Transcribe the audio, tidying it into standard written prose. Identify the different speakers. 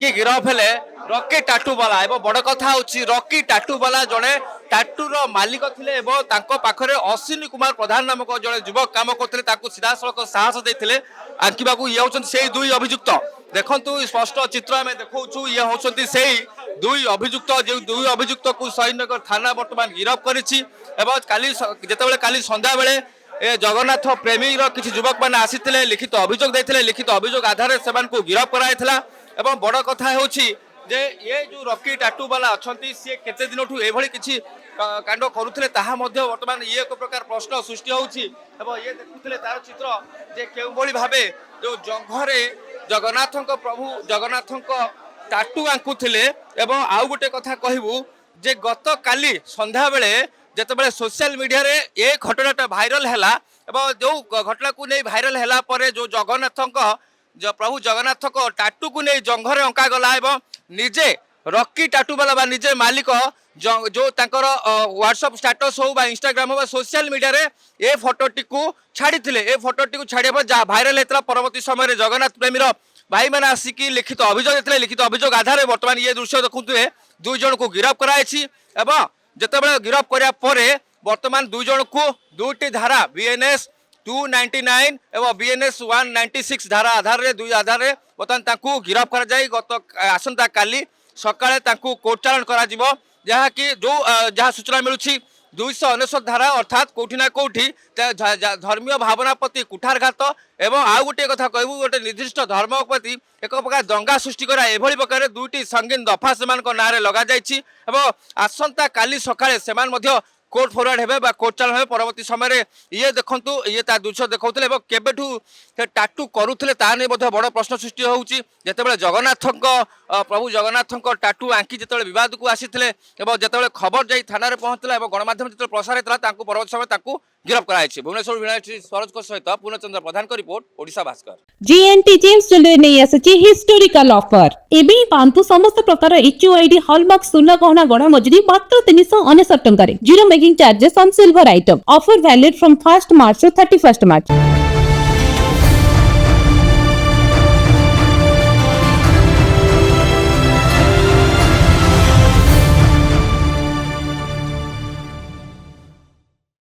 Speaker 1: कि गिरफ हेले रॉकी टाटू वाला एवं बड़ कथा होची रॉकी टाटू वाला जड़े टाटूर मालिक थिले एवं तांको पाखरे अश्विनी कुमार प्रधान नामक जड़े युवक काम करते सीधा सड़क साहस देते आंकिबाकू ये होचंती से दुई अभियुक्त देखंतु स्पष्ट चित्र आम देखु ये होचंती से दुई अभियुक्त जो दुई अभियुक्त को सहीनगर थाना बर्तमान गिरफ करिछि एवं काली जेतेबेले काली संध्या बेले ए जगन्नाथ प्रेमी किसी युवक मैंने आसी लिखित अभियोग देते लिखित अभियोग आधार से गिरफ कराइला एवं बड़ कथा होची जे ये जो रॉकी टाटू वाला अच्छा सी केते दिन एभली किसी कांड करुले ताहा वर्तमान ये एक प्रकार प्रश्न सृष्टि होची एवं ये देखुले तार चित्र जे केउभली भाबे जो जंघरे जगन्नाथ प्रभु जगन्नाथ टाटू आंकुले एवं आउ गोटे कथा कहबू जे गत काली संध्या बेले जितेबाला सोशल मीडिया रे ये घटनाटा भाइराल है जो घटना को नहीं भाइराल है जो जगन्नाथ जो प्रभु जगन्नाथ को टाटू को नहीं जंघरे अंका गला निजे रॉकी टाटू वाला निजे मालिक जो तांकर व्हाट्सएप स्टेटस हो इंस्टाग्राम हो सोशल मीडिया रे ये फोटोटी को छाड़ी ये फोटोटी को छाड़िया जहाँ भाइराल होता परवर्ती समय जगन्नाथ प्रेमी भाई मैंने आसिक लिखित अभियोग देते लिखित अभियोग आधार बर्तमान ये दृश्य देखुए दुई जन को गिरफ कराई जितेबाला गिरफ कराया बर्तमान दुई जन को दुईटी धारा बीएनएस 299 एवं बीएनएस 196 धारा आधार रे दुई आधार रे बर्तमान गिरफ कर गत आसंता काली सकाळे कोर्ट चालाण करा जहाँ कि जो जहाँ सूचना मिलूँ 299 धारा अर्थात कौटी ना कौटी धर्मीय भावना प्रति कुठारघात एवं आउ गोटे कथा कहूँ गोटे निर्दिष्ट धर्म प्रति एक प्रकार दंगा सृष्टि करा एभली प्रकार दुईटी संगीन दफा से ना लग जाइए आसंता काली सकाळे से कोर्ट फरवर्ड हे कोर्ट चालाण हे परवर्ती समय ये देखु ये दृश्य देखते केबेठू टाटू करुले ता नहीं बड़ प्रश्न सृष्टि होती जितेबाला जगन्नाथ प्रभु जगन्नाथ टाटू आंकी जिते बद को आसी जिते खबर जा थाना पहुंचला गणमाध्यम जो प्रसार होता परवर्ती समय गिरफ कराई भुवनेश्वर सरोज सहित पूर्णचंद्र प्रधान को report Odisha Bhaskar
Speaker 2: GNT James jewellery नहीं आसी हिस्टोरिकल ऑफर एबे पांतु समस्त प्रकार एचयूआईडी हॉलमार्क सुना गहना गणा मजूरी मात्र 399 टंका रे zero making charges on silver item offer valid from 1st March to 31st March।